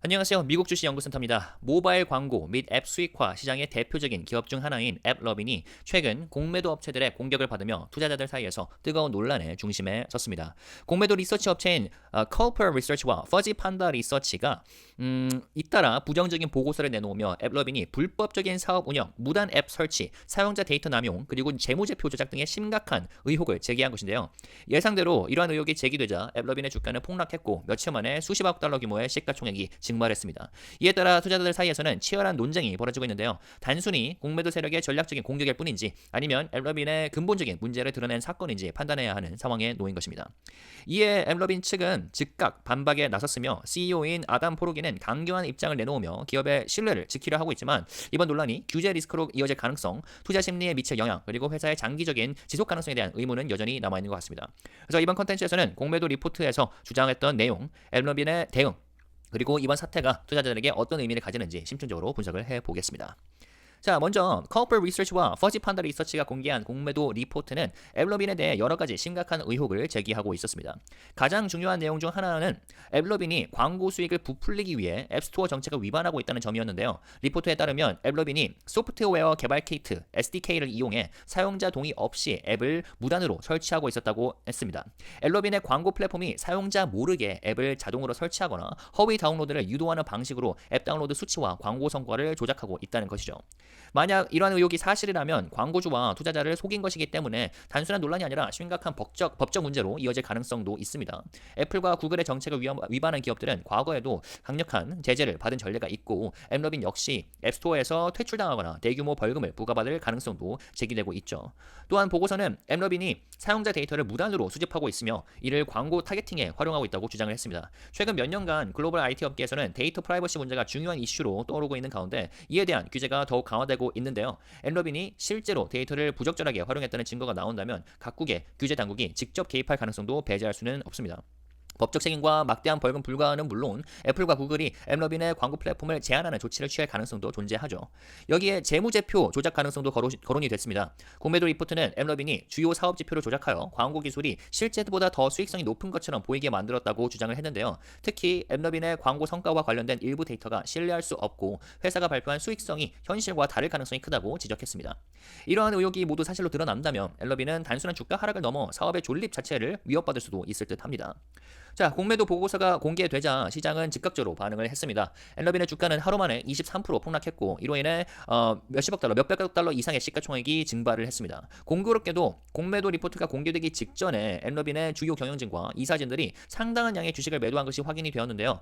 안녕하세요. 미국 주식 연구센터입니다. 모바일 광고 및 앱 수익화 시장의 대표적인 기업 중 하나인 앱러빈이 최근 공매도 업체들의 공격을 받으며 투자자들 사이에서 뜨거운 논란의 중심에 섰습니다. 공매도 리서치 업체인 Culper Research와 Fuzzy Panda Research가 잇따라 부정적인 보고서를 내놓으며 앱러빈이 불법적인 사업 운영, 무단 앱 설치, 사용자 데이터 남용, 그리고 재무제표 조작 등의 심각한 의혹을 제기한 것인데요. 예상대로 이러한 의혹이 제기되자 앱러빈의 주가는 폭락했고 며칠 만에 수십억 달러 규모의 시가총액이 증발했습니다. 이에 따라 투자자들 사이에서는 치열한 논쟁이 벌어지고 있는데요. 단순히 공매도 세력의 전략적인 공격일 뿐인지 아니면 앱러빈의 근본적인 문제를 드러낸 사건인지 판단해야 하는 상황에 놓인 것입니다. 이에 앱러빈 측은 즉각 반박에 나섰으며 CEO인 아담 포로기는 강경한 입장을 내놓으며 기업의 신뢰를 지키려 하고 있지만 이번 논란이 규제 리스크로 이어질 가능성, 투자 심리에 미칠 영향, 그리고 회사의 장기적인 지속 가능성에 대한 의문은 여전히 남아있는 것 같습니다. 그래서 이번 컨텐츠에서는 공매도 리포트에서 주장했던 내용, 앱러빈의 대응, 그리고 이번 사태가 투자자들에게 어떤 의미를 가지는지 심층적으로 분석을 해보겠습니다. 자, 먼저 Culper Research와 Fuzzy Panda Research가 공개한 공매도 리포트는 앱러빈에 대해 여러 가지 심각한 의혹을 제기하고 있었습니다. 가장 중요한 내용 중 하나는 앱러빈이 광고 수익을 부풀리기 위해 앱스토어 정책을 위반하고 있다는 점이었는데요. 리포트에 따르면 앱러빈이 소프트웨어 개발 키트 SDK를 이용해 사용자 동의 없이 앱을 무단으로 설치하고 있었다고 했습니다. 앱러빈의 광고 플랫폼이 사용자 모르게 앱을 자동으로 설치하거나 허위 다운로드를 유도하는 방식으로 앱 다운로드 수치와 광고 성과를 조작하고 있다는 것이죠. 만약 이러한 의혹이 사실이라면 광고주와 투자자를 속인 것이기 때문에 단순한 논란이 아니라 심각한 법적 문제로 이어질 가능성도 있습니다. 애플과 구글의 정책을 위반한 기업들은 과거에도 강력한 제재를 받은 전례가 있고 앱러빈 역시 앱스토어에서 퇴출당하거나 대규모 벌금을 부과받을 가능성도 제기되고 있죠. 또한 보고서는 앱러빈이 사용자 데이터를 무단으로 수집하고 있으며 이를 광고 타겟팅에 활용하고 있다고 주장을 했습니다. 최근 몇 년간 글로벌 IT 업계에서는 데이터 프라이버시 문제가 중요한 이슈로 떠오르고 있는 가운데 이에 대한 규제가 더욱 강화되고 있는데요. 앱러빈이 실제로 데이터를 부적절하게 활용했다는 증거가 나온다면 각국의 규제 당국이 직접 개입할 가능성도 배제할 수는 없습니다. 법적 책임과 막대한 벌금 불가는 물론 애플과 구글이 앱러빈의 광고 플랫폼을 제한하는 조치를 취할 가능성도 존재하죠. 여기에 재무제표 조작 가능성도 거론이 됐습니다. 공매도 리포트는 앱러빈이 주요 사업 지표를 조작하여 광고 기술이 실제보다 더 수익성이 높은 것처럼 보이게 만들었다고 주장을 했는데요. 특히 앱러빈의 광고 성과와 관련된 일부 데이터가 신뢰할 수 없고 회사가 발표한 수익성이 현실과 다를 가능성이 크다고 지적했습니다. 이러한 의혹이 모두 사실로 드러난다면 앱러빈은 단순한 주가 하락을 넘어 사업의 존립 자체를 위협받을 수도 있을 듯합니다. 자, 공매도 보고서가 공개되자 시장은 즉각적으로 반응을 했습니다. 앱러빈의 주가는 하루 만에 23% 폭락했고 이로 인해 몇십억 달러, 몇백억 달러 이상의 시가총액이 증발을 했습니다. 공교롭게도 공매도 리포트가 공개되기 직전에 앱러빈의 주요 경영진과 이사진들이 상당한 양의 주식을 매도한 것이 확인이 되었는데요.